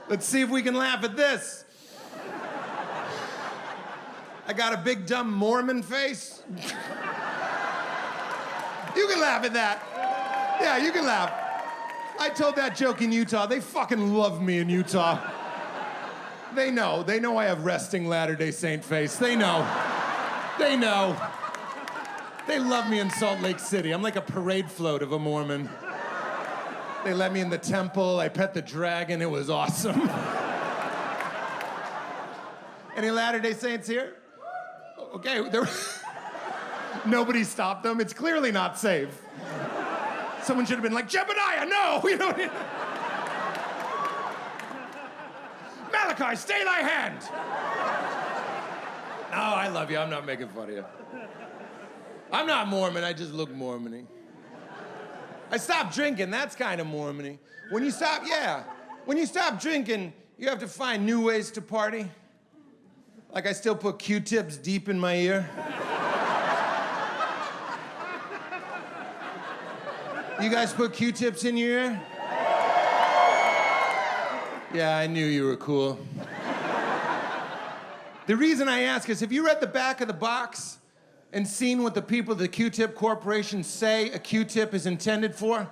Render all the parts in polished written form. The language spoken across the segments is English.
Let's see if we can laugh at this. I got a big dumb Mormon face. You can laugh at that. Yeah, you can laugh. I told that joke in Utah. They fucking love me in Utah. They know I have resting Latter-day Saint face. They know. They know. They love me in Salt Lake City. I'm like a parade float of a Mormon. They let me in the temple. I pet the dragon. It was awesome. Any Latter-day Saints here? Okay, nobody stopped them. It's clearly not safe. Someone should have been like, Jebediah, no! You know. Malachi, stay thy hand! No, I love you. I'm not making fun of you. I'm not Mormon. I just look Mormon-y. I stopped drinking. That's kind of Mormon-y. When you stop drinking, you have to find new ways to party. Like I still put Q-tips deep in my ear. You guys put Q-tips in your ear? Yeah, I knew you were cool. The reason I ask is, have you read the back of the box and seen what the people at the Q-tip Corporation say a Q-tip is intended for?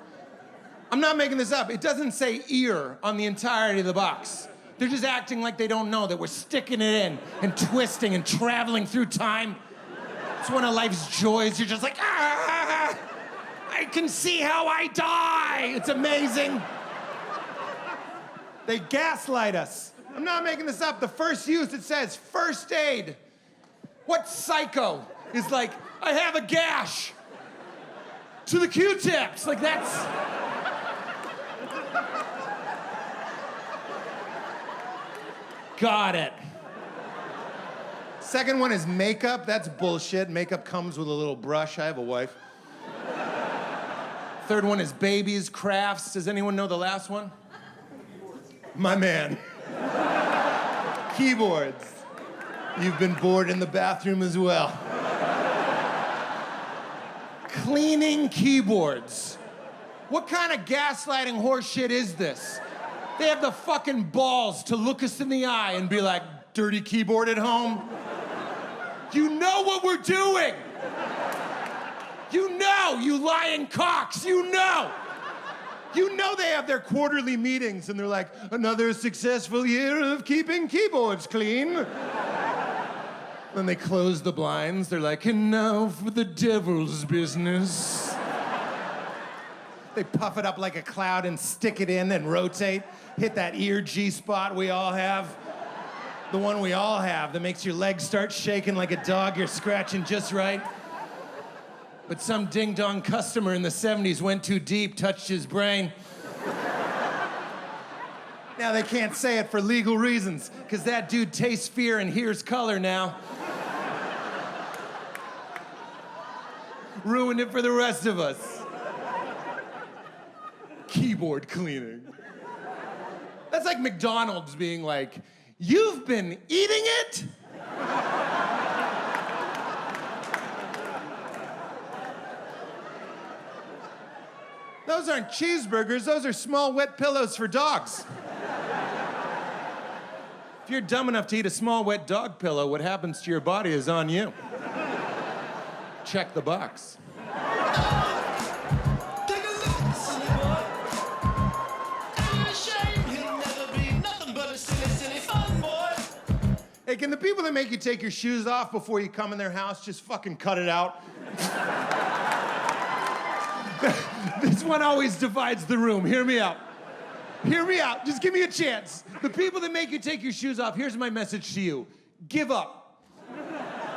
I'm not making this up. It doesn't say ear on the entirety of the box. They're just acting like they don't know that we're sticking it in and twisting and traveling through time. It's one of life's joys. You're just like, ah, I can see how I die. It's amazing. They gaslight us. I'm not making this up. The first use, it says first aid. What psycho is like, I have a gash to the Q-tips? Like that's... Got it. Second one is makeup. That's bullshit. Makeup comes with a little brush. I have a wife. Third one is babies, crafts. Does anyone know the last one? My man. Keyboards. You've been bored in the bathroom as well. Cleaning keyboards. What kind of gaslighting horseshit is this? They have the fucking balls to look us in the eye and be like, dirty keyboard at home? You know what we're doing. You know, you lying cocks, you know. You know they have their quarterly meetings and they're like, another successful year of keeping keyboards clean. Then they close the blinds, they're like, and now for the devil's business. They puff it up like a cloud and stick it in and rotate. Hit that ear G spot we all have. The one we all have that makes your legs start shaking like a dog you're scratching just right. But some ding-dong customer in the 70s went too deep, touched his brain. Now they can't say it for legal reasons, because that dude tastes fear and hears color now. Ruined it for the rest of us. Keyboard cleaning. That's like McDonald's being like, you've been eating it? Those aren't cheeseburgers, those are small wet pillows for dogs. If you're dumb enough to eat a small wet dog pillow, what happens to your body is on you. Check the box. Hey, can the people that make you take your shoes off before you come in their house just fucking cut it out? This one always divides the room. Hear me out. Hear me out. Just give me a chance. The people that make you take your shoes off, here's my message to you. Give up.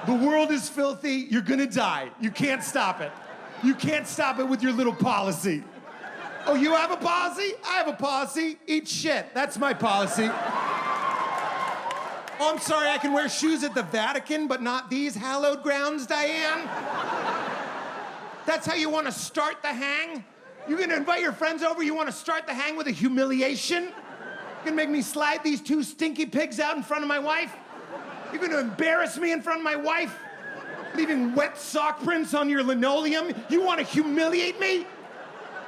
The world is filthy. You're gonna die. You can't stop it. You can't stop it with your little policy. Oh, you have a policy? I have a policy. Eat shit. That's my policy. Oh, I'm sorry, I can wear shoes at the Vatican, but not these hallowed grounds, Diane? That's how you want to start the hang? You're gonna invite your friends over, you want to start the hang with a humiliation? You're gonna make me slide these two stinky pigs out in front of my wife? You're gonna embarrass me in front of my wife? Leaving wet sock prints on your linoleum? You want to humiliate me?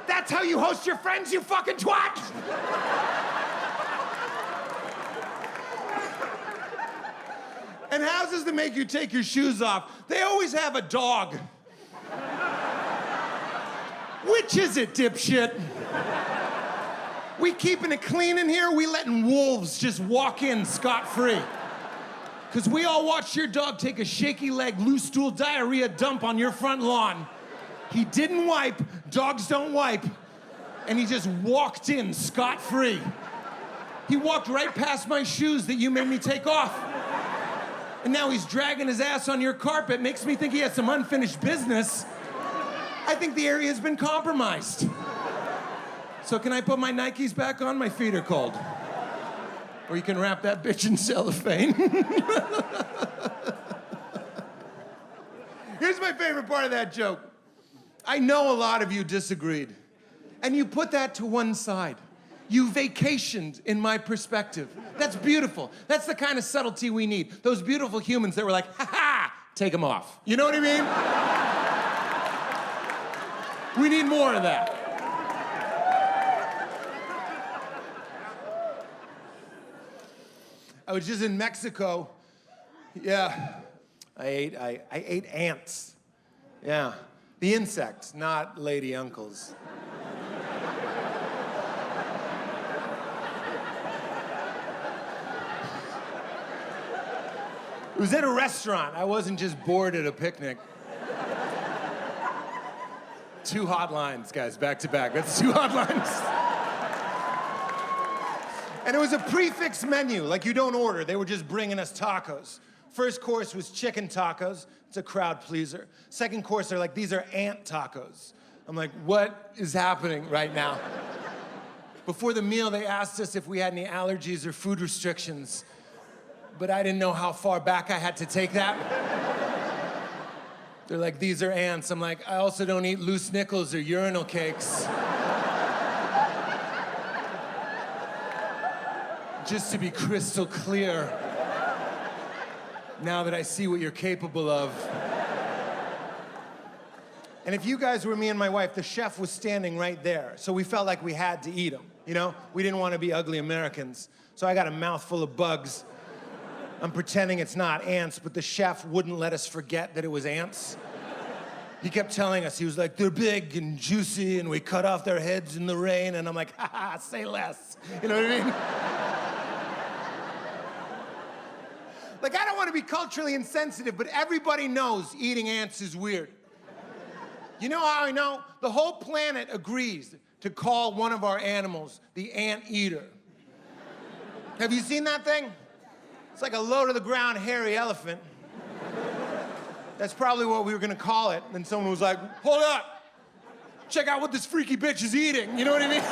That's how you host your friends, you fucking twat! And houses that make you take your shoes off, they always have a dog. Which is it, dipshit? We keeping it clean in here? We letting wolves just walk in scot-free? Because we all watched your dog take a shaky leg, loose stool diarrhea dump on your front lawn. He didn't wipe, dogs don't wipe, and he just walked in scot-free. He walked right past my shoes that you made me take off. And now he's dragging his ass on your carpet, makes me think he has some unfinished business. I think the area has been compromised. So can I put my Nikes back on? My feet are cold. Or you can wrap that bitch in cellophane. Here's my favorite part of that joke. I know a lot of you disagreed, and you put that to one side. You vacationed in my perspective. That's beautiful. That's the kind of subtlety we need. Those beautiful humans that were like, ha ha, take them off. You know what I mean? We need more of that. I was just in Mexico. Yeah, I ate ants. Yeah, the insects, not lady uncles. It was at a restaurant. I wasn't just bored at a picnic. 2 hot lines, guys, back to back. That's 2 hot lines. And it was a prefix menu, like you don't order. They were just bringing us tacos. First course was chicken tacos. It's a crowd pleaser. Second course, they're like, these are ant tacos. I'm like, what is happening right now? Before the meal, they asked us if we had any allergies or food restrictions, but I didn't know how far back I had to take that. They're like, these are ants. I'm like, I also don't eat loose nickels or urinal cakes. Just to be crystal clear, now that I see what you're capable of. And if you guys were me and my wife, the chef was standing right there, so we felt like we had to eat them, you know? We didn't want to be ugly Americans, so I got a mouthful of bugs. I'm pretending it's not ants, but the chef wouldn't let us forget that it was ants. He kept telling us, he was like, they're big and juicy, and we cut off their heads in the rain, and I'm like, ha ha, say less. You know what I mean? Like, I don't want to be culturally insensitive, but everybody knows eating ants is weird. You know how I know? The whole planet agrees to call one of our animals the ant eater. Have you seen that thing? It's like a low-to-the-ground hairy elephant. That's probably what we were gonna call it. And someone was like, hold up. Check out what this freaky bitch is eating. You know what I mean?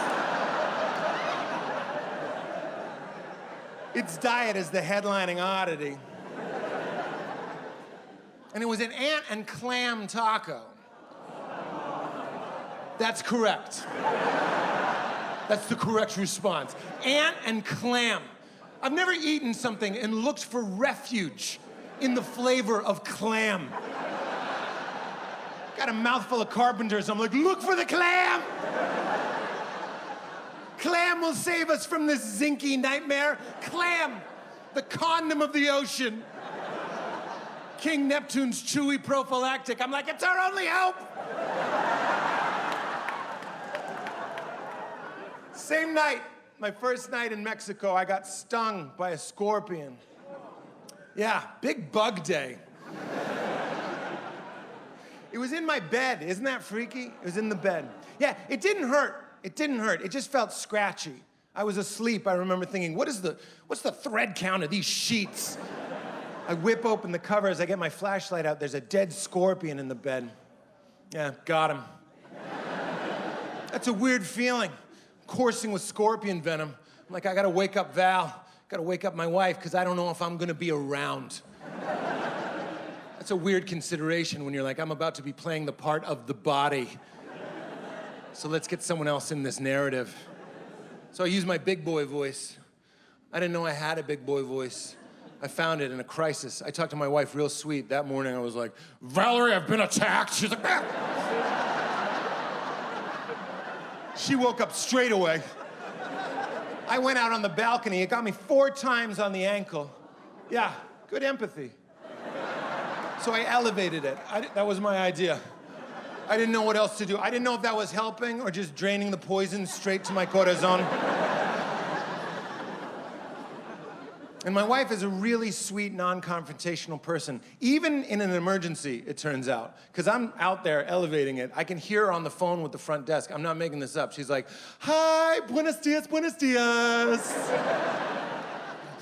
Its diet is the headlining oddity. And it was an ant and clam taco. That's correct. That's the correct response. Ant and clam. I've never eaten something and looked for refuge in the flavor of clam. Got a mouthful of carpenters. I'm like, look for the clam! Clam will save us from this zinky nightmare. Clam, the condom of the ocean. King Neptune's chewy prophylactic. I'm like, it's our only hope! Same night, my first night in Mexico, I got stung by a scorpion. Yeah, big bug day. It was in my bed. Isn't that freaky? It was in the bed. Yeah, it didn't hurt. It didn't hurt. It just felt scratchy. I was asleep. I remember thinking, what's the thread count of these sheets? I whip open the covers. I get my flashlight out. There's a dead scorpion in the bed. Yeah, got him. That's a weird feeling. Coursing with scorpion venom. I'm like, I gotta wake up Val. Gotta wake up my wife, because I don't know if I'm gonna be around. That's a weird consideration when you're like, I'm about to be playing the part of the body. So let's get someone else in this narrative. So I use my big boy voice. I didn't know I had a big boy voice. I found it in a crisis. I talked to my wife real sweet. That morning I was like, Valerie, I've been attacked. She's like, ah! She woke up straight away. I went out on the balcony. It got me 4 times on the ankle. Yeah, good empathy. So I elevated it. That was my idea. I didn't know what else to do. I didn't know if that was helping or just draining the poison straight to my corazon. And my wife is a really sweet, non-confrontational person, even in an emergency, it turns out. Because I'm out there elevating it. I can hear her on the phone with the front desk. I'm not making this up. She's like, hi, buenos dias, buenos dias.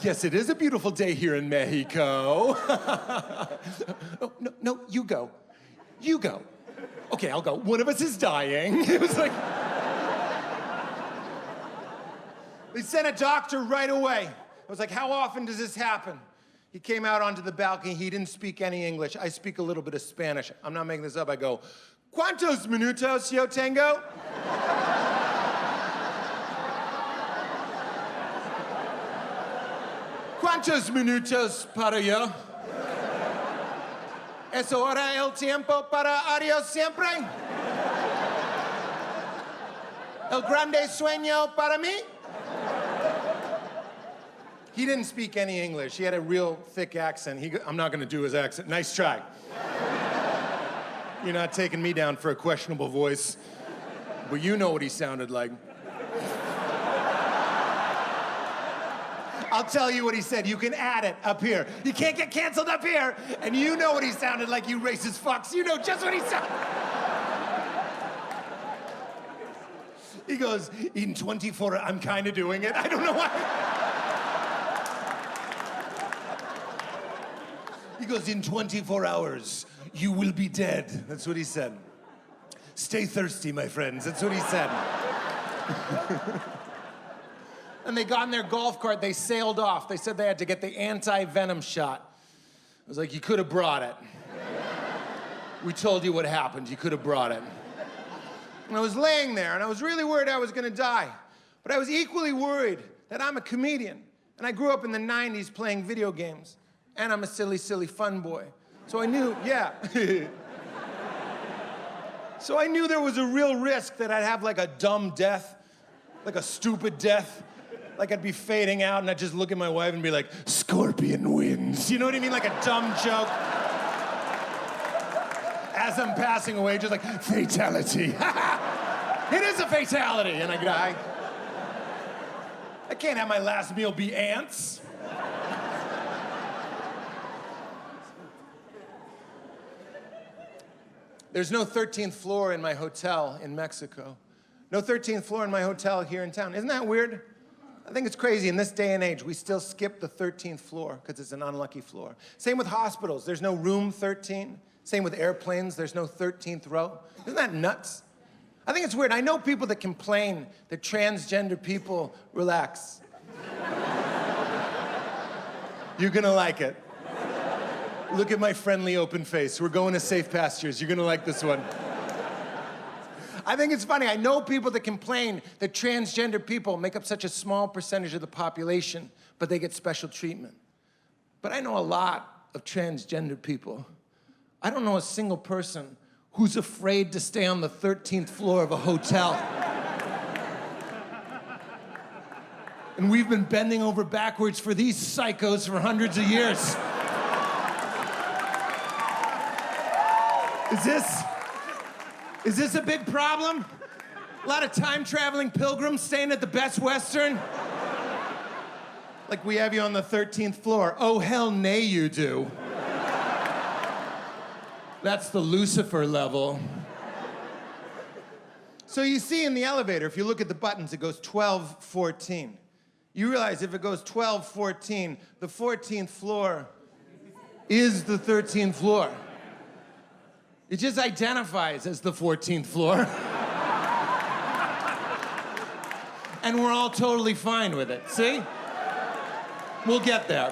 Yes, it is a beautiful day here in Mexico. Oh, no, you go. You go. Okay, I'll go. One of us is dying. It was like... They sent a doctor right away. I was like, how often does this happen? He came out onto the balcony. He didn't speak any English. I speak a little bit of Spanish. I'm not making this up. I go, ¿Cuántos minutos yo tengo? ¿Cuántos minutos para yo? ¿Es ahora el tiempo para adiós siempre? ¿El grande sueño para mí? He didn't speak any English. He had a real thick accent. I'm not gonna do his accent. Nice try. You're not taking me down for a questionable voice, but you know what he sounded like. I'll tell you what he said. You can add it up here. You can't get canceled up here. And you know what he sounded like, you racist fucks. You know just what he sounded. He goes, in 24, I'm kind of doing it. I don't know why. He goes, in 24 hours, you will be dead. That's what he said. Stay thirsty, my friends. That's what he said. And they got in their golf cart, they sailed off. They said they had to get the anti-venom shot. I was like, you could have brought it. We told you what happened. You could have brought it. And I was laying there, and I was really worried I was gonna die. But I was equally worried that I'm a comedian, and I grew up in the 90s playing video games. And I'm a silly, silly fun boy. So I knew, yeah. So I knew there was a real risk that I'd have like a dumb death, like a stupid death. Like I'd be fading out and I'd just look at my wife and be like, scorpion wins. You know what I mean? Like a dumb joke. As I'm passing away, just like, fatality. It is a fatality. And I die. I can't have my last meal be ants. There's no 13th floor in my hotel in Mexico. No 13th floor in my hotel here in town. Isn't that weird? I think it's crazy. In this day and age, we still skip the 13th floor because it's an unlucky floor. Same with hospitals. There's no room 13. Same with airplanes. There's no 13th row. Isn't that nuts? I think it's weird. I know people that complain that transgender people relax. You're gonna like it. Look at my friendly open face. We're going to safe pastures. You're gonna like this one. I think it's funny. I know people that complain that transgender people make up such a small percentage of the population, but they get special treatment. But I know a lot of transgender people. I don't know a single person who's afraid to stay on the 13th floor of a hotel. And we've been bending over backwards for these psychos for hundreds of years. Is this a big problem? A lot of time-traveling pilgrims staying at the Best Western? Like we have you on the 13th floor. Oh, hell nay you do. That's the Lucifer level. So you see in the elevator, if you look at the buttons, it goes 12, 14. You realize if it goes 12, 14, the 14th floor is the 13th floor. It just identifies as the 14th floor. And we're all totally fine with it, see? We'll get there.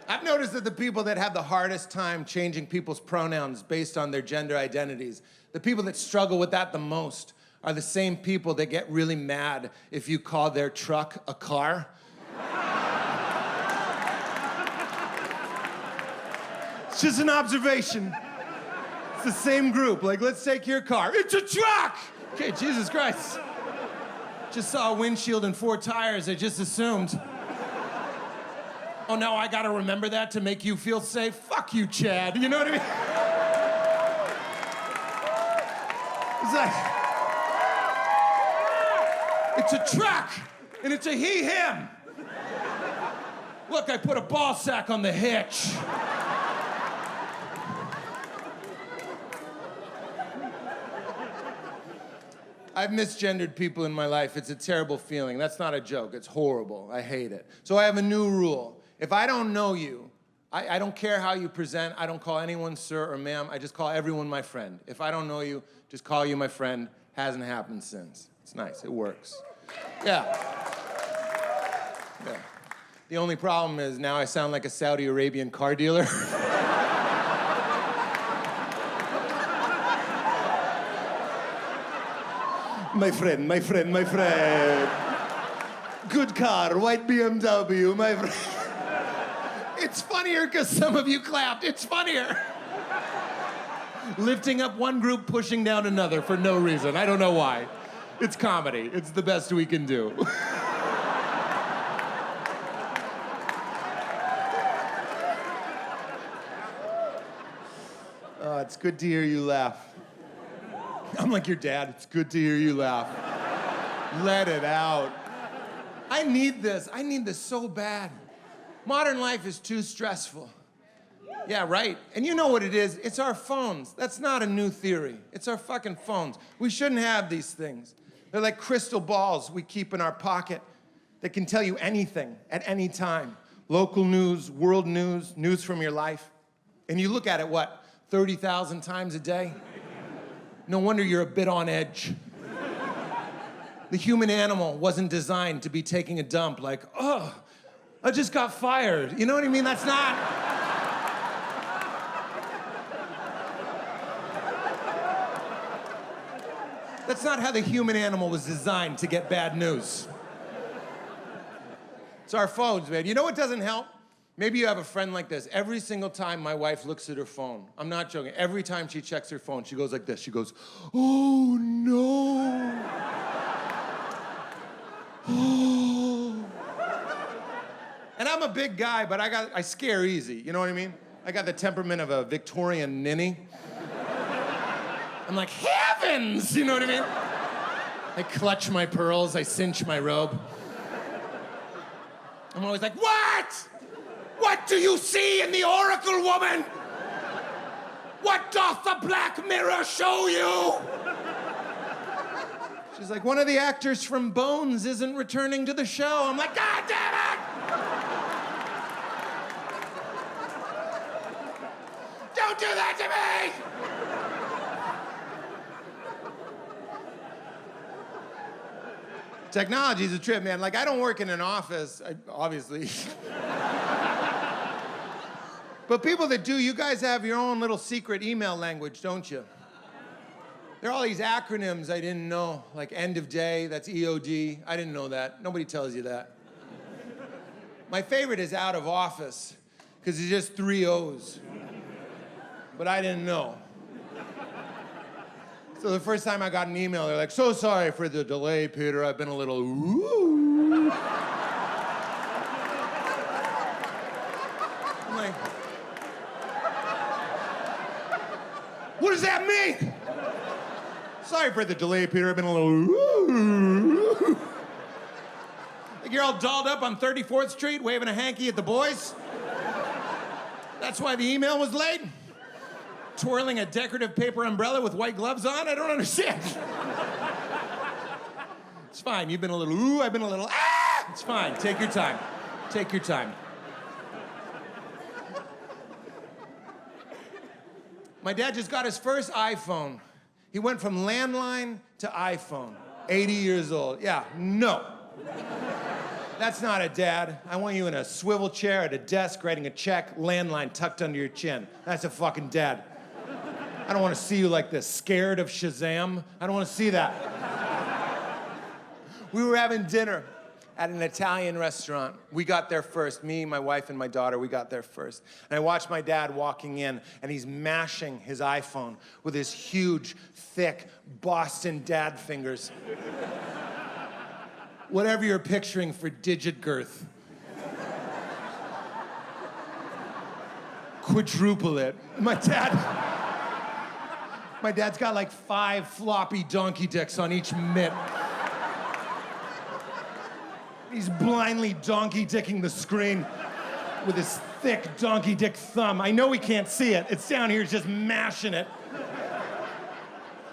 I've noticed that the people that have the hardest time changing people's pronouns based on their gender identities, the people that struggle with that the most are the same people that get really mad if you call their truck a car. It's just an observation. It's the same group. Like, let's take your car. It's a truck! Okay, Jesus Christ. Just saw a windshield and 4 tires. I just assumed. Oh, now I gotta remember that to make you feel safe? Fuck you, Chad. You know what I mean? It's like, it's a truck, and it's a he, him. Look, I put a ball sack on the hitch. I've misgendered people in my life. It's a terrible feeling. That's not a joke. It's horrible. I hate it. So I have a new rule. If I don't know you, I don't care how you present. I don't call anyone sir or ma'am. I just call everyone my friend. If I don't know you, just call you my friend. Hasn't happened since. It's nice. It works. Yeah. The only problem is now I sound like a Saudi Arabian car dealer. My friend, my friend, my friend. Good car, white BMW, my friend. It's funnier because some of you clapped. It's funnier. Lifting up one group, pushing down another for no reason. I don't know why. It's comedy. It's the best we can do. Oh, it's good to hear you laugh. I'm like your dad. It's good to hear you laugh. Let it out. I need this. I need this so bad. Modern life is too stressful. Yeah, right. And you know what it is? It's our phones. That's not a new theory. It's our fucking phones. We shouldn't have these things. They're like crystal balls we keep in our pocket that can tell you anything at any time. Local news, world news, news from your life. And you look at it, what, 30,000 times a day? No wonder you're a bit on edge. The human animal wasn't designed to be taking a dump like, oh, I just got fired. You know what I mean? That's not... That's not how the human animal was designed to get bad news. It's our phones, man. You know what doesn't help? Maybe you have a friend like this. Every single time my wife looks at her phone, I'm not joking, every time she checks her phone, she goes like this. She goes, oh, no. Oh. And I'm a big guy, but I scare easy, you know what I mean? I got the temperament of a Victorian ninny. I'm like, heavens, you know what I mean? I clutch my pearls, I cinch my robe. I'm always like, what? What do you see in the oracle, woman? What doth the black mirror show you? She's like, one of the actors from Bones isn't returning to the show. I'm like, God damn it! Don't do that to me! Technology's a trip, man. Like, I don't work in an office, obviously. But people that do, you guys have your own little secret email language, don't you? There are all these acronyms I didn't know, like end of day, that's EOD. I didn't know that. Nobody tells you that. My favorite is out of office, because it's just 3 O's. But I didn't know. So the first time I got an email, they're like, so sorry for the delay, Peter. I've been a little, ooh. I'm like, what does that mean? Sorry for the delay, Peter. I've been a little, ooh. Like you're all dolled up on 34th Street, waving a hanky at the boys? That's why the email was late? Twirling a decorative paper umbrella with white gloves on? I don't understand. It's fine. You've been a little, ooh, I've been a little, ah! It's fine. Take your time. Take your time. My dad just got his first iPhone. He went from landline to iPhone. 80 years old. Yeah, no. That's not a dad. I want you in a swivel chair at a desk writing a check, landline tucked under your chin. That's a fucking dad. I don't want to see you like this, scared of Shazam. I don't want to see that. We were having dinner at an Italian restaurant. We got there first. Me, my wife, and my daughter, we got there first. And I watched my dad walking in, and he's mashing his iPhone with his huge, thick Boston dad fingers. Whatever you're picturing for digit girth. quadruple it. My dad's got like 5 floppy donkey dicks on each mitt. He's blindly donkey dicking the screen with his thick donkey dick thumb. I know he can't see it. It's down here, he's just mashing it.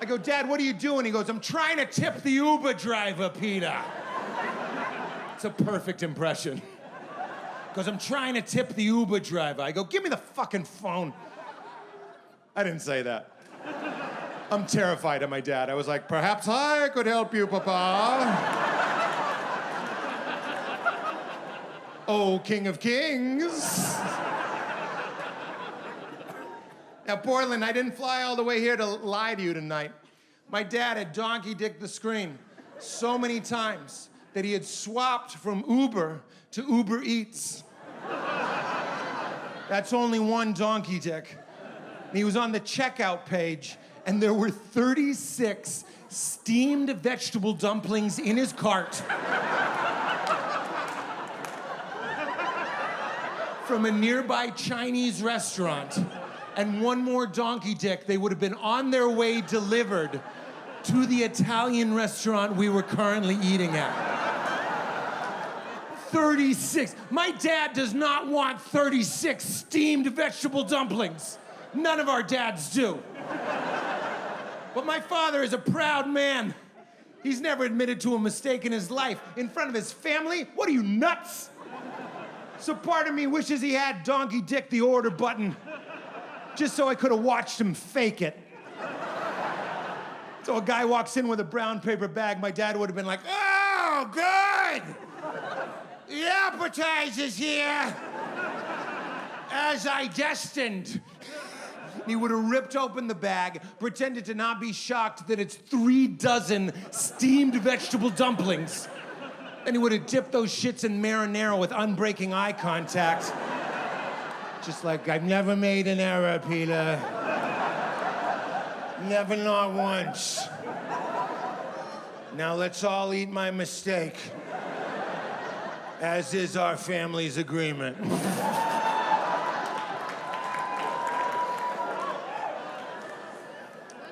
I go, Dad, what are you doing? He goes, I'm trying to tip the Uber driver, Peter. It's a perfect impression. Because I'm trying to tip the Uber driver. I go, give me the fucking phone. I didn't say that. I'm terrified of my dad. I was like, perhaps I could help you, Papa. Oh, King of Kings. Now, Portland, I didn't fly all the way here to lie to you tonight. My dad had donkey dicked the screen so many times that he had swapped from Uber to Uber Eats. That's only one donkey dick. And he was on the checkout page, and there were 36 steamed vegetable dumplings in his cart. From a nearby Chinese restaurant. And one more donkey dick, they would have been on their way delivered to the Italian restaurant we were currently eating at. 36. My dad does not want 36 steamed vegetable dumplings. None of our dads do. But my father is a proud man. He's never admitted to a mistake in his life. In front of his family? What are you, nuts? So part of me wishes he had donkey dick the order button, just so I could have watched him fake it. So a guy walks in with a brown paper bag, my dad would have been like, oh, good! The appetizer's here! As I destined. He would have ripped open the bag, pretended to not be shocked that it's 3 dozen steamed vegetable dumplings. Then he would have dipped those shits in marinara with unbreaking eye contact. Just like, I've never made an error, Peter. Never, not once. Now let's all eat my mistake, as is our family's agreement.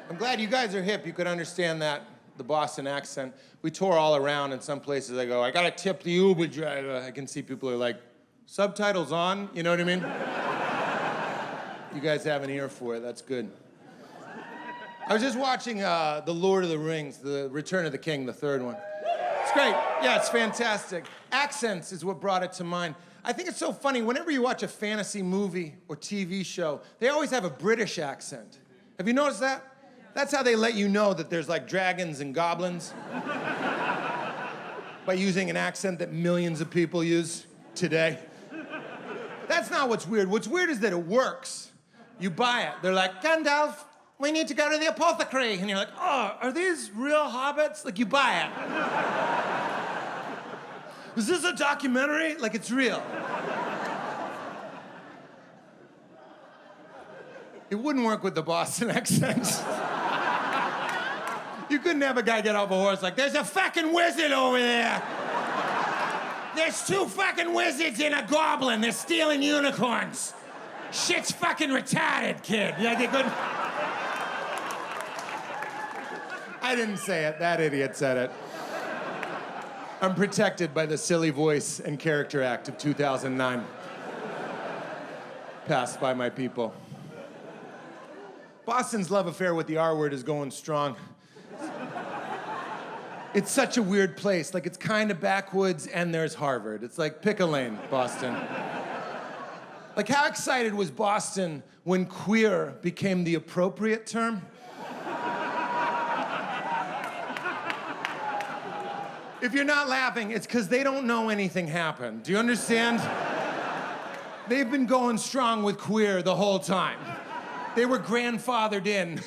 I'm glad you guys are hip. You could understand that, the Boston accent. We tour all around. In some places I go, I gotta tip the Uber driver. I can see people are like, subtitles on, you know what I mean? You guys have an ear for it, that's good. I was just watching The Lord of the Rings, The Return of the King, the 3rd one. It's great, yeah, it's fantastic. Accents is what brought it to mind. I think it's so funny, whenever you watch a fantasy movie or TV show, they always have a British accent. Have you noticed that? That's how they let you know that there's like dragons and goblins. By using an accent that millions of people use today. That's not what's weird. What's weird is that it works. You buy it. They're like, Gandalf, we need to go to the apothecary. And you're like, oh, are these real hobbits? Like, you buy it. Is this a documentary? Like, it's real. It wouldn't work with the Boston accent. You couldn't have a guy get off a horse like, there's a fucking wizard over there. There's 2 fucking wizards and a goblin. They're stealing unicorns. Shit's fucking retarded, kid. Like, they couldn't... I didn't say it. That idiot said it. I'm protected by the silly voice and character act of 2009. Passed by my people. Boston's love affair with the R word is going strong. It's such a weird place. Like, it's kind of backwoods and there's Harvard. It's like, pick a lane, Boston. Like, how excited was Boston when queer became the appropriate term? If you're not laughing, it's because they don't know anything happened. Do you understand? They've been going strong with queer the whole time. They were grandfathered in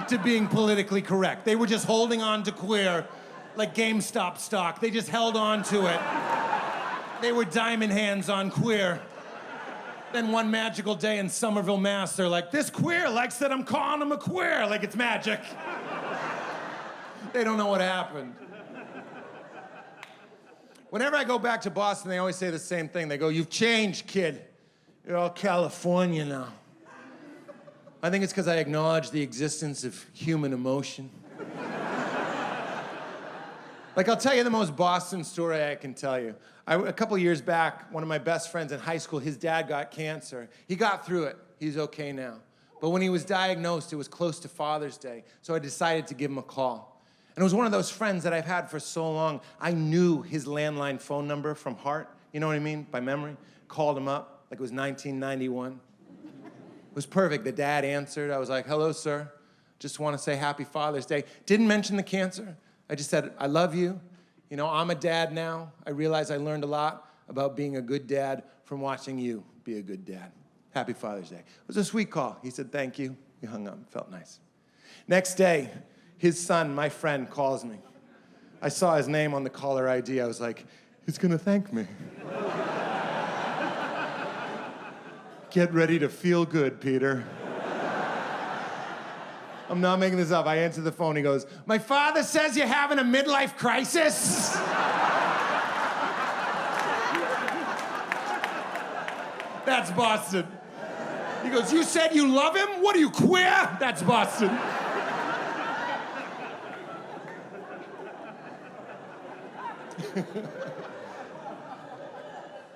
to being politically correct. They were just holding on to queer like GameStop stock. They just held on to it. They were diamond hands on queer. Then one magical day in Somerville, Mass, they're like, this queer likes that I'm calling him a queer, like it's magic. They don't know what happened. Whenever I go back to Boston, they always say the same thing. They go, you've changed, kid. You're all California now. I think it's because I acknowledge the existence of human emotion. Like, I'll tell you the most Boston story I can tell you. A couple years back, one of my best friends in high school, his dad got cancer. He got through it. He's okay now. But when he was diagnosed, it was close to Father's Day, so I decided to give him a call. And it was one of those friends that I've had for so long. I knew his landline phone number from heart, you know what I mean, by memory. Called him up like it was 1991. It was perfect. The dad answered. I was like, hello, sir. Just want to say happy Father's Day. Didn't mention the cancer. I just said, I love you. You know, I'm a dad now. I realize I learned a lot about being a good dad from watching you be a good dad. Happy Father's Day. It was a sweet call. He said, thank you. He hung up. Felt nice. Next day, his son, my friend, calls me. I saw his name on the caller ID. I was like, he's going to thank me. Get ready to feel good, Peter. I'm not making this up. I answer the phone. He goes, my father says you're having a midlife crisis. That's Boston. He goes, you said you love him? What are you, queer? That's Boston.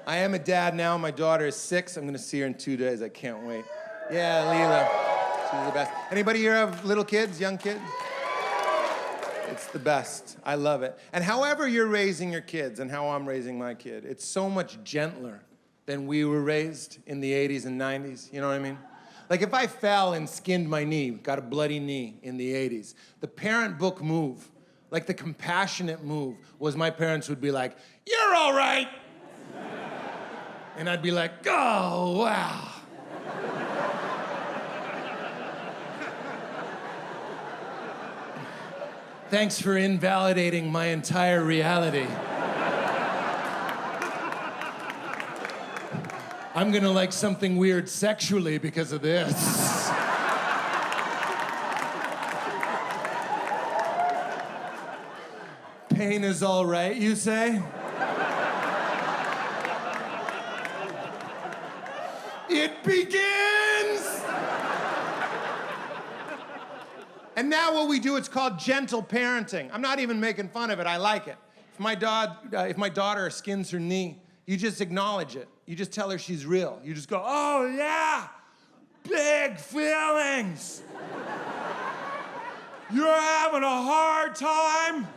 I am a dad now. My daughter is 6. I'm going to see her in 2 days. I can't wait. Yeah, Leela. She's the best. Anybody here have little kids, young kids? It's the best. I love it. And however you're raising your kids and how I'm raising my kid, it's so much gentler than we were raised in the 80s and 90s. You know what I mean? Like if I fell and skinned my knee, got a bloody knee in the 80s, the parent book move, like the compassionate move, was my parents would be like, you're all right. And I'd be like, oh, wow. Thanks for invalidating my entire reality. I'm gonna like something weird sexually because of this. Pain is all right, you say? It begins! And now what we do, it's called gentle parenting. I'm not even making fun of it, I like it. If my daughter skins her knee, you just acknowledge it. You just tell her she's real. You just go, oh yeah, big feelings. You're having a hard time.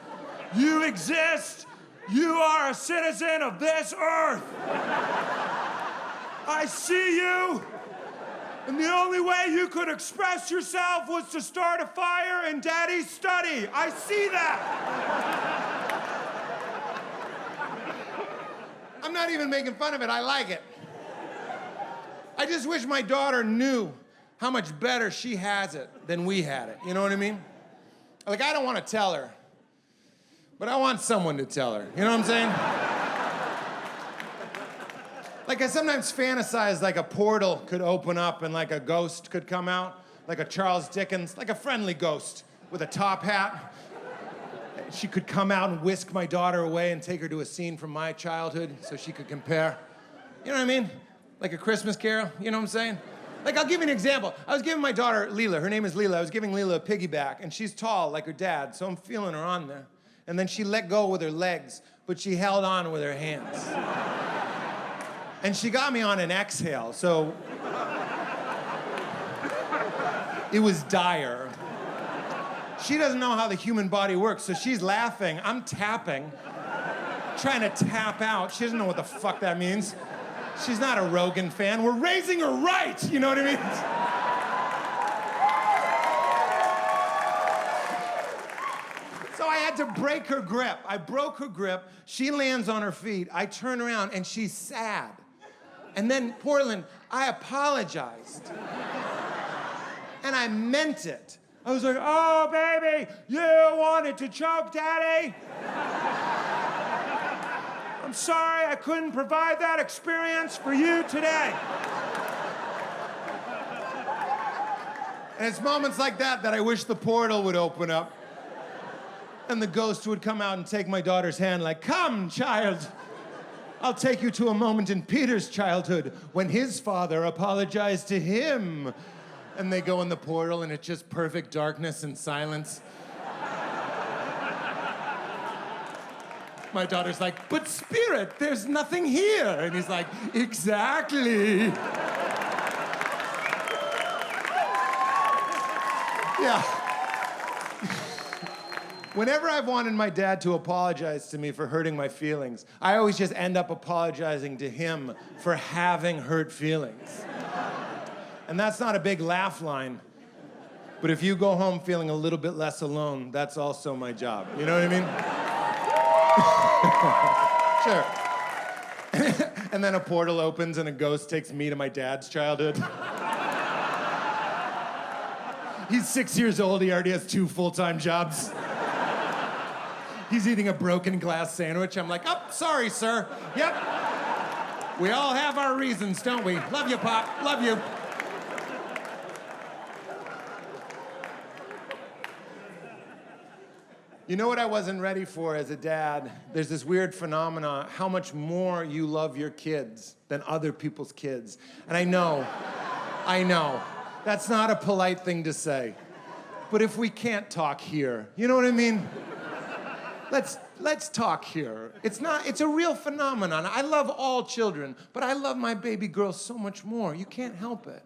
You exist. You are a citizen of this earth. I see you. And the only way you could express yourself was to start a fire in Daddy's study. I see that. I'm not even making fun of it. I like it. I just wish my daughter knew how much better she has it than we had it. You know what I mean? Like, I don't want to tell her, but I want someone to tell her. You know what I'm saying? Like, I sometimes fantasize like a portal could open up and like a ghost could come out, like a Charles Dickens, like a friendly ghost with a top hat. She could come out and whisk my daughter away and take her to a scene from my childhood so she could compare. You know what I mean? Like a Christmas Carol, you know what I'm saying? Like, I'll give you an example. I was giving my daughter, Leela, her name is Leela, I was giving Leela a piggyback, and she's tall like her dad, so I'm feeling her on there. And then she let go with her legs, but she held on with her hands. And she got me on an exhale, so it was dire. She doesn't know how the human body works, so she's laughing. I'm tapping, trying to tap out. She doesn't know what the fuck that means. She's not a Rogan fan. We're raising her right, you know what I mean? So I had to break her grip. I broke her grip. She lands on her feet. I turn around, and she's sad. And then, Portland, I apologized. And I meant it. I was like, oh, baby, you wanted to choke Daddy? I'm sorry I couldn't provide that experience for you today. And it's moments like that that I wish the portal would open up and the ghost would come out and take my daughter's hand like, come, child. I'll take you to a moment in Peter's childhood when his father apologized to him. And they go in the portal and it's just perfect darkness and silence. My daughter's like, but Spirit, there's nothing here. And he's like, exactly. Yeah. Whenever I've wanted my dad to apologize to me for hurting my feelings, I always just end up apologizing to him for having hurt feelings. And that's not a big laugh line, but if you go home feeling a little bit less alone, that's also my job. You know what I mean? Sure. And then a portal opens and a ghost takes me to my dad's childhood. He's 6 years old, he already has 2 full-time jobs. He's eating a broken glass sandwich. I'm like, oh, sorry, sir. Yep. We all have our reasons, don't we? Love you, Pop. Love you. You know what I wasn't ready for as a dad? There's this weird phenomenon, how much more you love your kids than other people's kids. And I know, that's not a polite thing to say. But if we can't talk here, you know what I mean? Let's talk here. It's a real phenomenon. I love all children, but I love my baby girl so much more. You can't help it.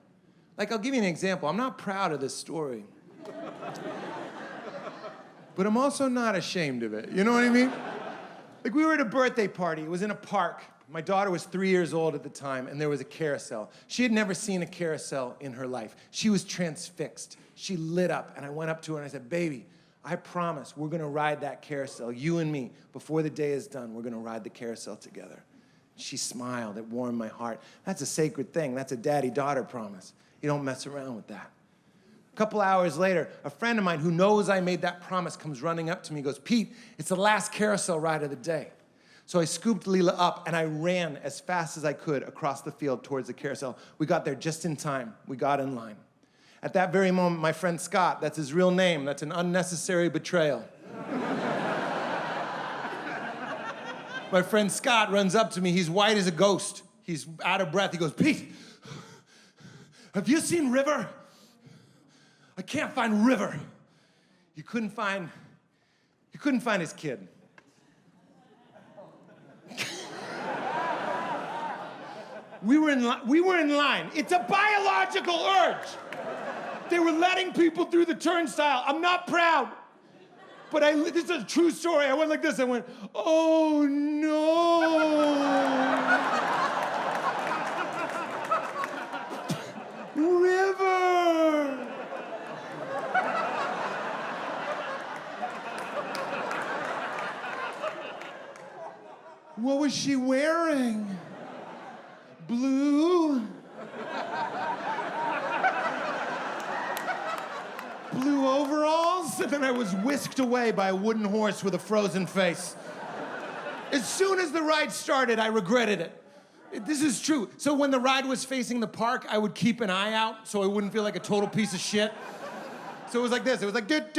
Like, I'll give you an example. I'm not proud of this story. But I'm also not ashamed of it. You know what I mean? Like, we were at a birthday party. It was in a park. My daughter was 3 years old at the time, and there was a carousel. She had never seen a carousel in her life. She was transfixed. She lit up, and I went up to her and I said, baby, I promise we're gonna ride that carousel, you and me. Before the day is done, we're gonna ride the carousel together. She smiled. It warmed my heart. That's a sacred thing. That's a daddy-daughter promise. You don't mess around with that. A couple hours later, a friend of mine who knows I made that promise comes running up to me and goes, Pete, it's the last carousel ride of the day. So I scooped Leela up and I ran as fast as I could across the field towards the carousel. We got there just in time. We got in line. At that very moment, my friend Scott, that's his real name, that's an unnecessary betrayal. My friend Scott runs up to me. He's white as a ghost. He's out of breath. He goes, Pete, have you seen River? I can't find River. He couldn't find his kid. We were in line. It's a biological urge. They were letting people through the turnstile. I'm not proud. But this is a true story. I went like this. I went, oh no. River. What was she wearing? Blue? Blue overalls? And then I was whisked away by a wooden horse with a frozen face. As soon as the ride started, I regretted it. This is true. So when the ride was facing the park, I would keep an eye out so I wouldn't feel like a total piece of shit. So it was like this. It was like, River!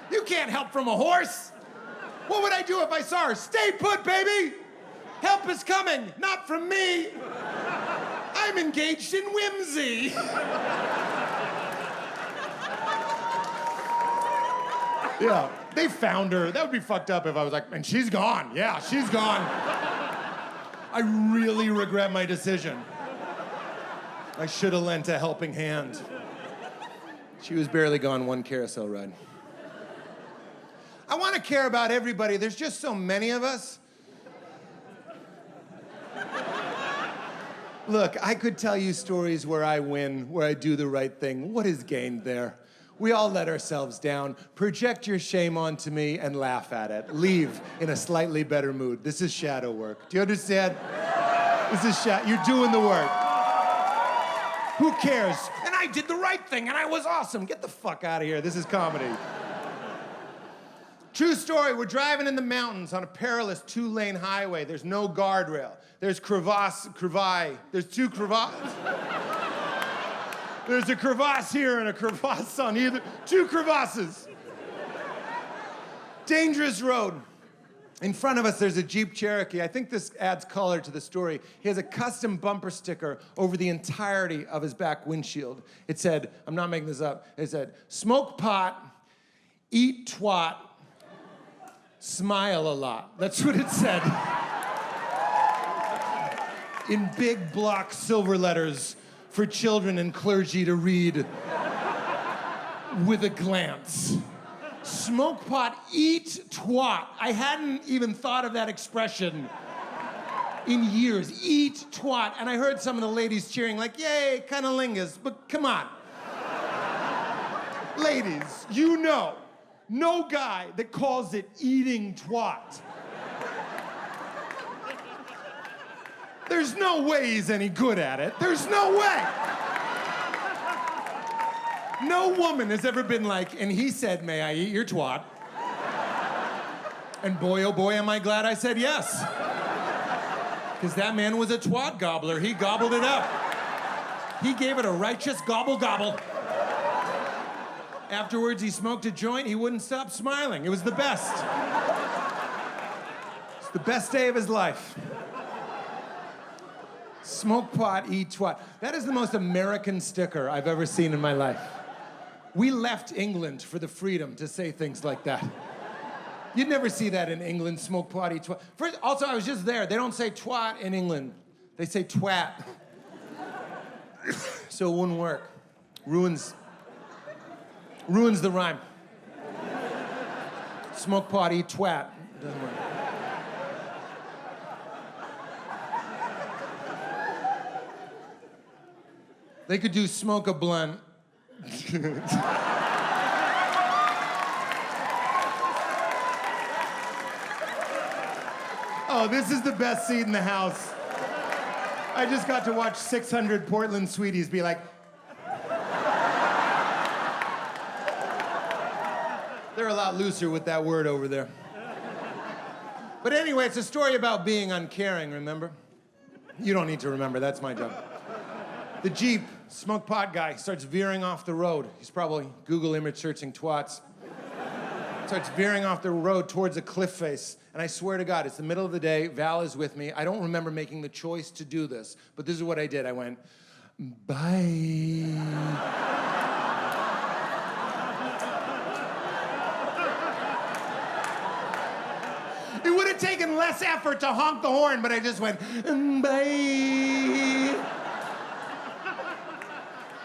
You can't help from a horse. What would I do if I saw her? Stay put, baby! Help is coming, not from me. I'm engaged in whimsy. Yeah, they found her. That would be fucked up if I was like, and she's gone. Yeah, she's gone. I really regret my decision. I should have lent a helping hand. She was barely gone one carousel ride. I want to care about everybody. There's just so many of us. Look, I could tell you stories where I win, where I do the right thing. What is gained there? We all let ourselves down. Project your shame onto me and laugh at it. Leave in a slightly better mood. This is shadow work. Do you understand? This is you're doing the work. Who cares? And I did the right thing and I was awesome. Get the fuck out of here. This is comedy. True story, we're driving in the mountains on a perilous 2-lane highway. There's no guardrail. There's There's 2 crevasses. There's a crevasse here and a crevasse on either. 2 crevasses. Dangerous road. In front of us, there's a Jeep Cherokee. I think this adds color to the story. He has a custom bumper sticker over the entirety of his back windshield. It said, I'm not making this up, it said, smoke pot, eat twat, smile a lot. That's what it said. In big block silver letters for children and clergy to read with a glance. Smoke pot, eat twat. I hadn't even thought of that expression in years. Eat twat. And I heard some of the ladies cheering like, yay, cunnilingus, but come on. Ladies, you know, no guy that calls it eating twat. There's no way he's any good at it. There's no way. No woman has ever been like, and he said, may I eat your twat? And boy, oh boy, am I glad I said yes. Because that man was a twat gobbler. He gobbled it up. He gave it a righteous gobble gobble. Afterwards, he smoked a joint. He wouldn't stop smiling. It was the best. It's the best day of his life. Smoke pot, eat twat. That is the most American sticker I've ever seen in my life. We left England for the freedom to say things like that. You'd never see that in England, smoke pot, eat twat. First, also, I was just there. They don't say twat in England. They say twat. So it wouldn't work. Ruins the rhyme. Smoke pot, eat twat. Doesn't work. They could do smoke a blunt. Oh, this is the best seat in the house. I just got to watch 600 Portland sweeties be like... They're a lot looser with that word over there. But anyway, it's a story about being uncaring, remember? You don't need to remember, that's my job. The Jeep smoke pot guy starts veering off the road. He's probably Google image searching twats. Starts veering off the road towards a cliff face. And I swear to God, it's the middle of the day. Val is with me. I don't remember making the choice to do this, but this is what I did. I went, bye. It would have taken less effort to honk the horn, but I just went, bye.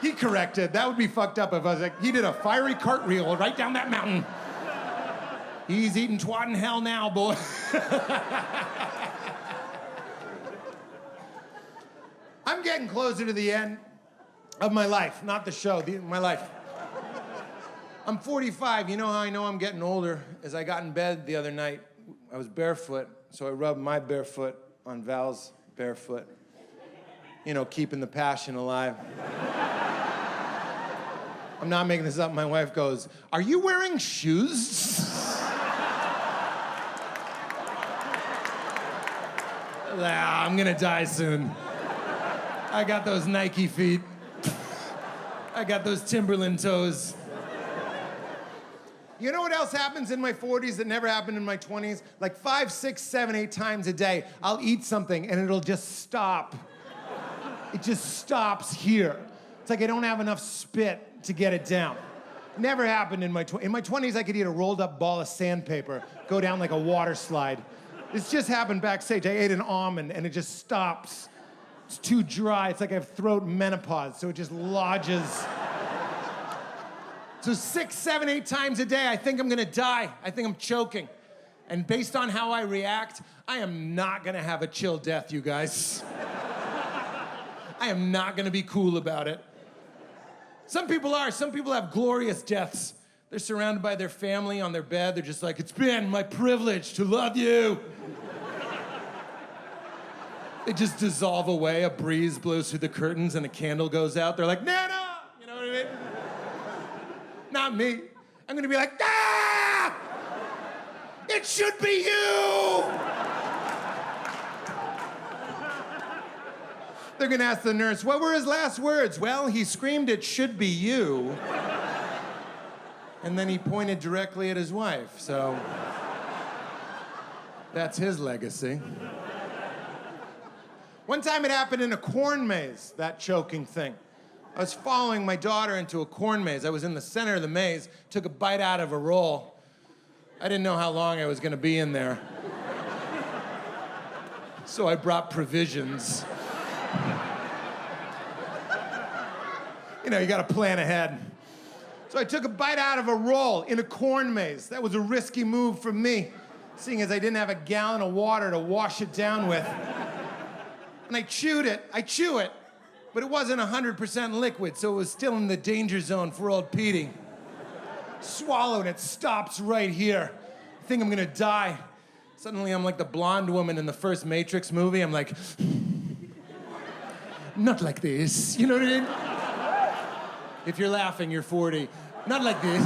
He corrected. That would be fucked up if I was like, he did a fiery cartwheel right down that mountain. He's eating twat in hell now, boy. I'm getting closer to the end of my life, not the show, my life. I'm 45. You know how I know I'm getting older? As I got in bed the other night, I was barefoot, so I rubbed my barefoot on Val's barefoot. You know, keeping the passion alive. I'm not making this up. My wife goes, are you wearing shoes? I'm gonna die soon. I got those Nike feet. I got those Timberland toes. You know what else happens in my 40s that never happened in my 20s? Like 5, 6, 7, 8 times a day, I'll eat something and it'll just stop. It just stops here. It's like I don't have enough spit to get it down. Never happened in my 20s. In my 20s, I could eat a rolled up ball of sandpaper, go down like a water slide. This just happened backstage. I ate an almond and it just stops. It's too dry. It's like I have throat menopause, so it just lodges. So 6, 7, 8 times a day, I think I'm gonna die. I think I'm choking. And based on how I react, I am not gonna have a chill death, you guys. I am not gonna be cool about it. Some people are. Some people have glorious deaths. They're surrounded by their family on their bed. They're just like, it's been my privilege to love you. They just dissolve away. A breeze blows through the curtains and a candle goes out. They're like, Nana! You know what I mean? Not me. I'm gonna be like, ah! It should be you! They're gonna ask the nurse, what were his last words? Well, he screamed, it should be you. And then he pointed directly at his wife, so... That's his legacy. One time it happened in a corn maze, that choking thing. I was following my daughter into a corn maze. I was in the center of the maze, took a bite out of a roll. I didn't know how long I was gonna be in there. So I brought provisions. You know, you gotta plan ahead. So I took a bite out of a roll in a corn maze. That was a risky move for me, seeing as I didn't have a gallon of water to wash it down with. And I chew it, but it wasn't 100% liquid, so it was still in the danger zone for old Petey. Swallow and it stops right here. I think I'm gonna die. Suddenly I'm like the blonde woman in the first Matrix movie. I'm like, not like this, you know what I mean? If you're laughing, you're 40. Not like this.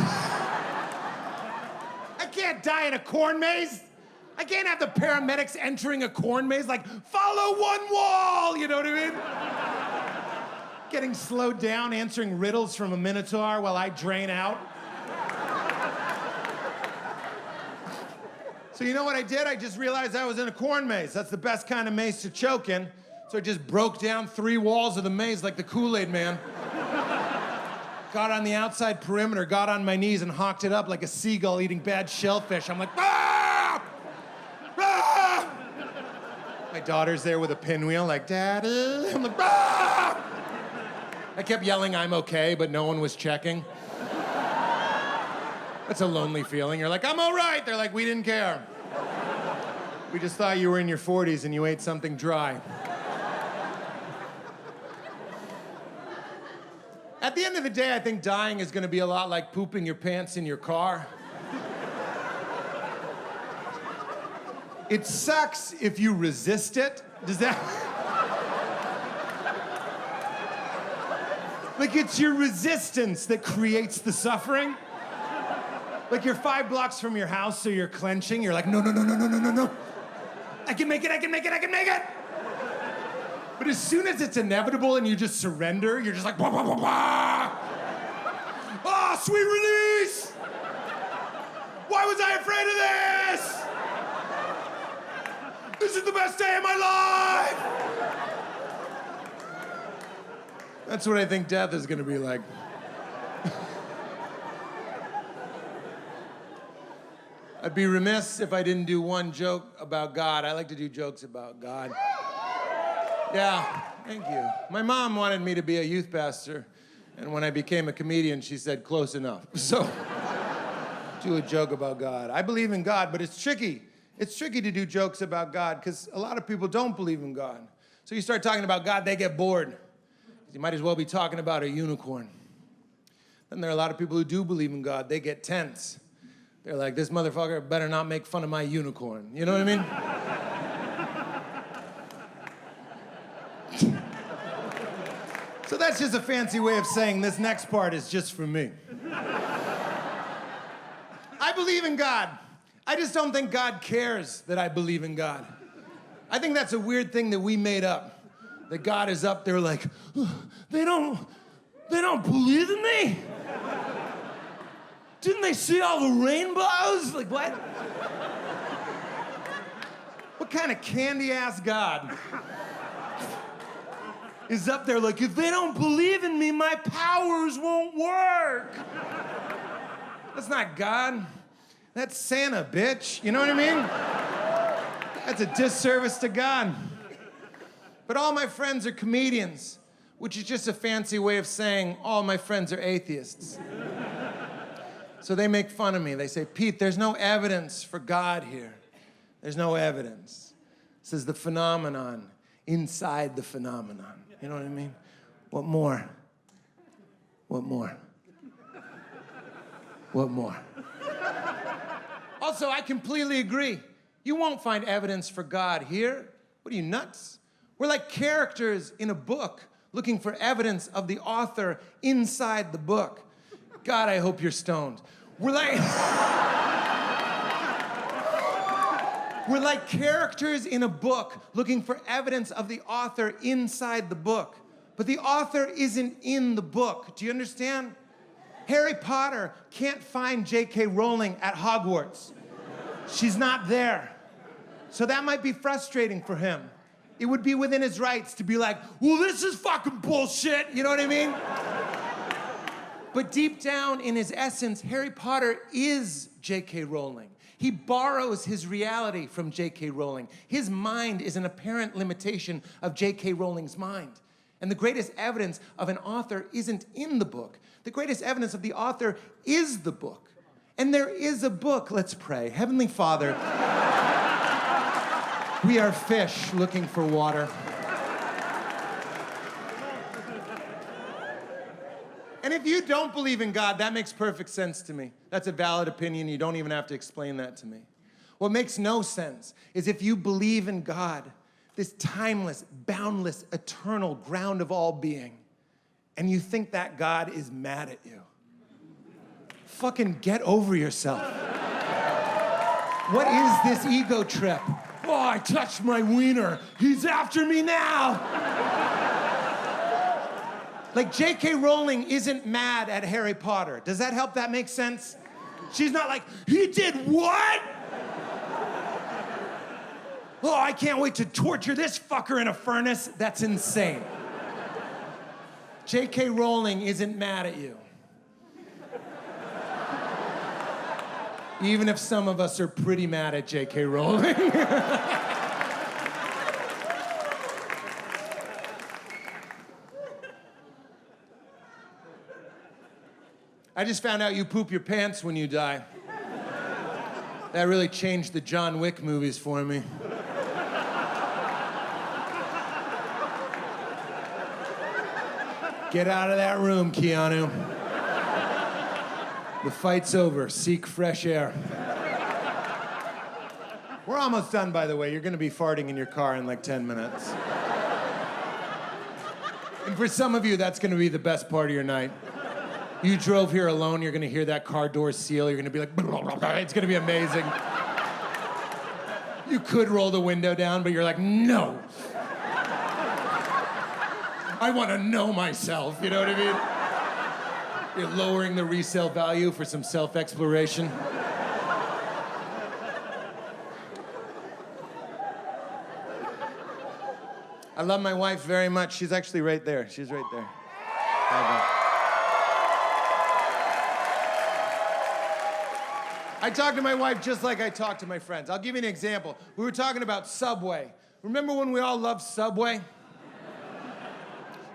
I can't die in a corn maze. I can't have the paramedics entering a corn maze like, follow one wall, you know what I mean? Getting slowed down, answering riddles from a minotaur while I drain out. So you know what I did? I just realized I was in a corn maze. That's the best kind of maze to choke in. So I just broke down 3 walls of the maze like the Kool-Aid man. Got on the outside perimeter, got on my knees and hawked it up like a seagull eating bad shellfish. I'm like, ah! Ah! My daughter's there with a pinwheel like, Daddy. I'm like, ah! I kept yelling, I'm okay, but no one was checking. That's a lonely feeling. You're like, I'm all right. They're like, we didn't care. We just thought you were in your 40s and you ate something dry. At the end of the day, I think dying is gonna be a lot like pooping your pants in your car. It sucks if you resist it. Does that? Like, it's your resistance that creates the suffering. Like, you're 5 blocks from your house, so you're clenching. You're like, no, no, no, no, no, no, no, no. I can make it, I can make it, I can make it. But as soon as it's inevitable and you just surrender, you're just like, bah, bah, bah, bah. Ah, sweet release. Why was I afraid of this? This is the best day of my life. That's what I think death is gonna be like. I'd be remiss if I didn't do one joke about God. I like to do jokes about God. Yeah, thank you. My mom wanted me to be a youth pastor, and when I became a comedian, she said, close enough. So, do a joke about God. I believe in God, but it's tricky. It's tricky to do jokes about God, because a lot of people don't believe in God. So you start talking about God, they get bored. You might as well be talking about a unicorn. Then there are a lot of people who do believe in God. They get tense. They're like, this motherfucker better not make fun of my unicorn. You know what I mean? So that's just a fancy way of saying this next part is just for me. I believe in God. I just don't think God cares that I believe in God. I think that's a weird thing that we made up. That God is up there like, they don't believe in me? Didn't they see all the rainbows? Like, what? What kind of candy-ass God is up there like, if they don't believe in me, my powers won't work? That's not God. That's Santa, bitch. You know what I mean? That's a disservice to God. But all my friends are comedians, which is just a fancy way of saying all my friends are atheists. So they make fun of me. They say, Pete, there's no evidence for God here. There's no evidence. This is the phenomenon inside the phenomenon. You know what I mean? What more? What more? What more? Also, I completely agree. You won't find evidence for God here. What are you, nuts? We're like characters in a book looking for evidence of the author inside the book. God, I hope you're stoned. We're like characters in a book looking for evidence of the author inside the book. But the author isn't in the book. Do you understand? Harry Potter can't find J.K. Rowling at Hogwarts. She's not there. So that might be frustrating for him. It would be within his rights to be like, well, this is fucking bullshit, you know what I mean? But deep down in his essence, Harry Potter is J.K. Rowling. He borrows his reality from J.K. Rowling. His mind is an apparent limitation of J.K. Rowling's mind. And the greatest evidence of an author isn't in the book. The greatest evidence of the author is the book. And there is a book. Let's pray. Heavenly Father, we are fish looking for water. And if you don't believe in God, that makes perfect sense to me. That's a valid opinion. You don't even have to explain that to me. What makes no sense is if you believe in God, this timeless, boundless, eternal ground of all being, and you think that God is mad at you. Fucking get over yourself. What is this ego trip? Oh, I touched my wiener. He's after me now. Like, J.K. Rowling isn't mad at Harry Potter. Does that help that make sense? She's not like, he did what? Oh, I can't wait to torture this fucker in a furnace. That's insane. J.K. Rowling isn't mad at you. Even if some of us are pretty mad at J.K. Rowling. I just found out you poop your pants when you die. That really changed the John Wick movies for me. Get out of that room, Keanu. The fight's over. Seek fresh air. We're almost done, by the way. You're gonna be farting in your car in like 10 minutes. And for some of you, that's gonna be the best part of your night. You drove here alone, you're gonna hear that car door seal, you're gonna be like, it's gonna be amazing. You could roll the window down, but you're like, no. I wanna know myself, you know what I mean? You're lowering the resale value for some self-exploration. I love my wife very much. She's actually right there. She's right there. I talk to my wife just like I talk to my friends. I'll give you an example. We were talking about Subway. Remember when we all loved Subway?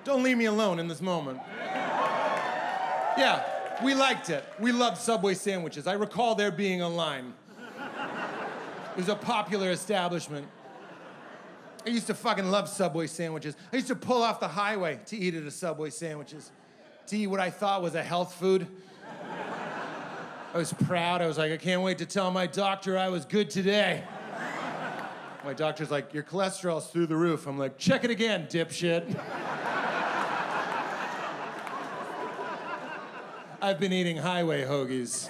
Don't leave me alone in this moment. Yeah, we liked it. We loved Subway sandwiches. I recall there being a line. It was a popular establishment. I used to fucking love Subway sandwiches. I used to pull off the highway to eat at a Subway sandwiches, to eat what I thought was a health food. I was proud. I was like, I can't wait to tell my doctor I was good today. My doctor's like, your cholesterol's through the roof. I'm like, check it again, dipshit. I've been eating highway hoagies.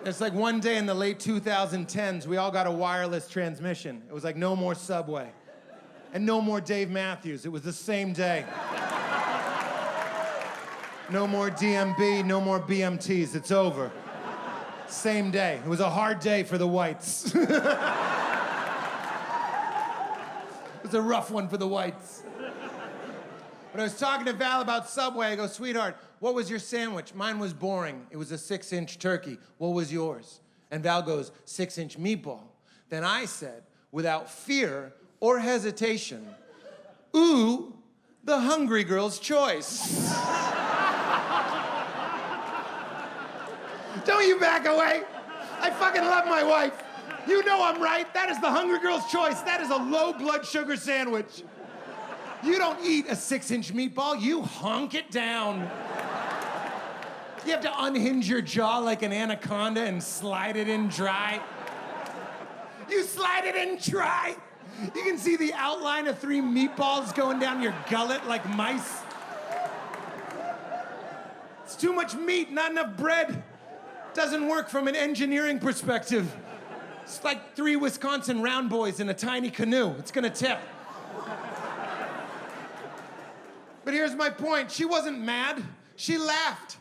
It's like one day in the late 2010s, we all got a wireless transmission. It was like no more Subway and no more Dave Matthews. It was the same day. No more DMB, no more BMTs. It's over. Same day. It was a hard day for the whites. It was a rough one for the whites. When I was talking to Val about Subway, I go, sweetheart, what was your sandwich? Mine was boring. It was a 6-inch turkey. What was yours? And Val goes, 6-inch meatball. Then I said, without fear or hesitation, ooh, the hungry girl's choice. Don't you back away. I fucking love my wife. You know I'm right. That is the hungry girl's choice. That is a low blood sugar sandwich. You don't eat a 6-inch meatball, you honk it down. You have to unhinge your jaw like an anaconda and slide it in dry. You slide it in dry. You can see the outline of 3 meatballs going down your gullet like mice. It's too much meat, not enough bread. Doesn't work from an engineering perspective. It's like 3 Wisconsin round boys in a tiny canoe. It's gonna tip. But here's my point. She wasn't mad. She laughed.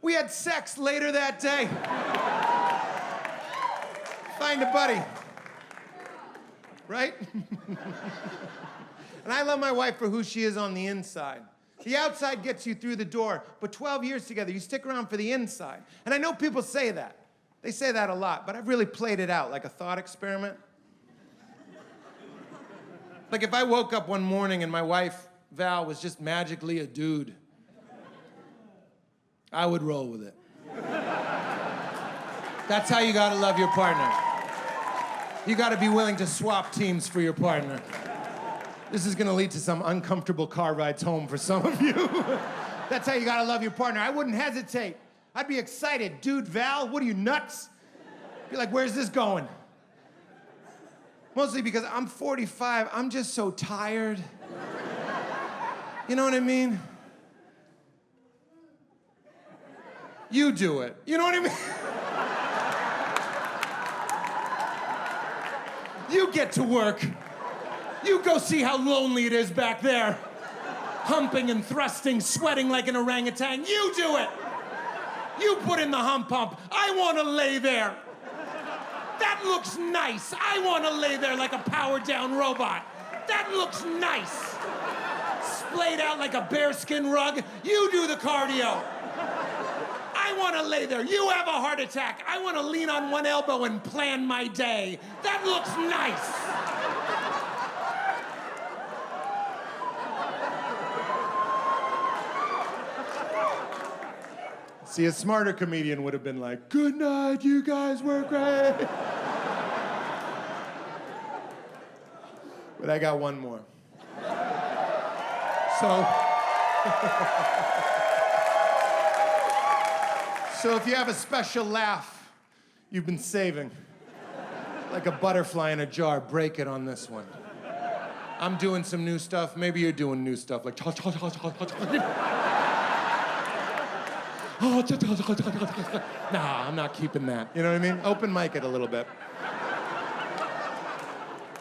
We had sex later that day. find a buddy. Right? And I love my wife for who she is on the inside. The outside gets you through the door, but 12 years together, you stick around for the inside. And I know people say that. They say that a lot, but I've really played it out like a thought experiment. Like if I woke up one morning and my wife, Val, was just magically a dude, I would roll with it. That's how you gotta love your partner. You gotta be willing to swap teams for your partner. This is gonna lead to some uncomfortable car rides home for some of you. That's how you gotta love your partner. I wouldn't hesitate. I'd be excited. Dude, Val, what are you, nuts? Be like, where's this going? Mostly because I'm 45, I'm just so tired. You know what I mean? You do it. You know what I mean? You get to work. You go see how lonely it is back there. Humping and thrusting, sweating like an orangutan. You do it. You put in the hump pump. I want to lay there. That looks nice. I want to lay there like a powered-down robot. That looks nice. Splayed out like a bearskin rug. You do the cardio. I want to lay there. You have a heart attack. I want to lean on one elbow and plan my day. That looks nice. See, a smarter comedian would have been like, good night, you guys were great. But I got one more. So if you have a special laugh you've been saving, like a butterfly in a jar, break it on this one. I'm doing some new stuff. Maybe you're doing new stuff, like nah, I'm not keeping that. You know what I mean? Open mic it a little bit.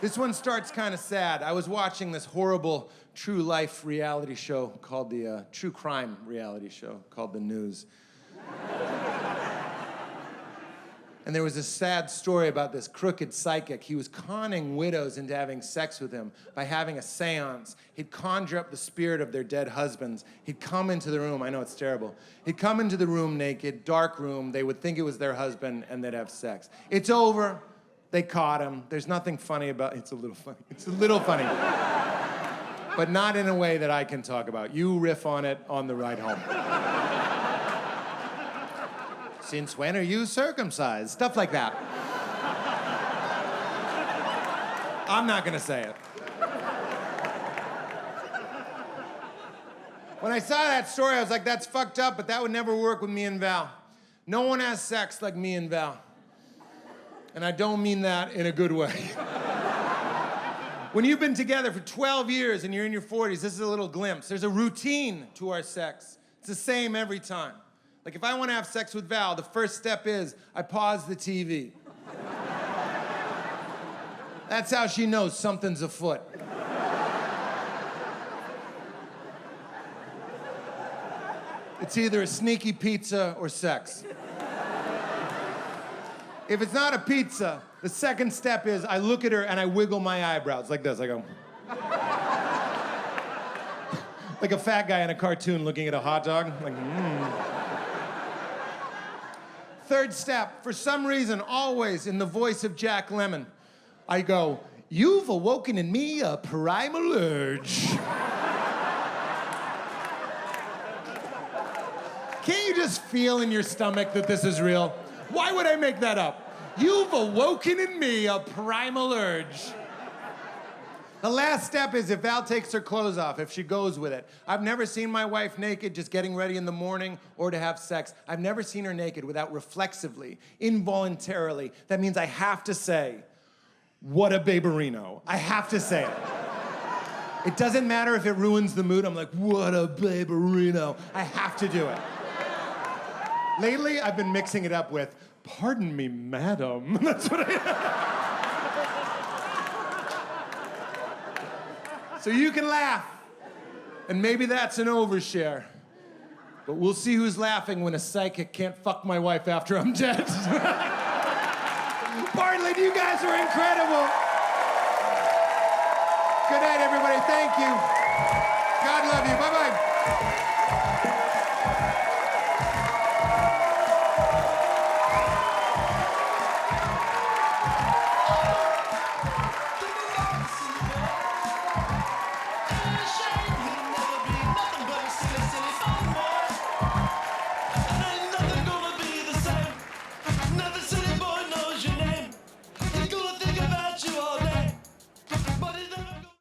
This one starts kind of sad. I was watching this horrible true life reality show called the true crime reality show called The News. And there was a sad story about this crooked psychic. He was conning widows into having sex with him by having a seance. He'd conjure up the spirit of their dead husbands. He'd come into the room. I know it's terrible. He'd come into the room naked, dark room. They would think it was their husband, and they'd have sex. It's over. They caught him. There's nothing funny about it. It's a little funny. It's a little funny. But not in a way that I can talk about. You riff on it on the ride home. Since when are you circumcised? Stuff like that. I'm not gonna say it. When I saw that story, I was like, that's fucked up, but that would never work with me and Val. No one has sex like me and Val. And I don't mean that in a good way. When you've been together for 12 years and you're in your 40s, this is a little glimpse. There's a routine to our sex. It's the same every time. Like, if I want to have sex with Val, the first step is I pause the TV. That's how she knows something's afoot. It's either a sneaky pizza or sex. If it's not a pizza, the second step is I look at her and I wiggle my eyebrows like this. I go. Like a fat guy in a cartoon looking at a hot dog. Like, Third step, for some reason, always in the voice of Jack Lemmon, I go, you've awoken in me a primal urge. Can't you just feel in your stomach that this is real? Why would I make that up? You've awoken in me a primal urge. The last step is if Val takes her clothes off, if she goes with it. I've never seen my wife naked just getting ready in the morning or to have sex. I've never seen her naked without reflexively, involuntarily. That means I have to say, what a baberino. I have to say it. It doesn't matter if it ruins the mood. I'm like, what a baberino. I have to do it. Lately, I've been mixing it up with, pardon me, madam. That's what I... So you can laugh, and maybe that's an overshare. But we'll see who's laughing when a psychic can't fuck my wife after I'm dead. Bartlett, you guys are incredible. Good night, everybody. Thank you. God love you. Bye-bye.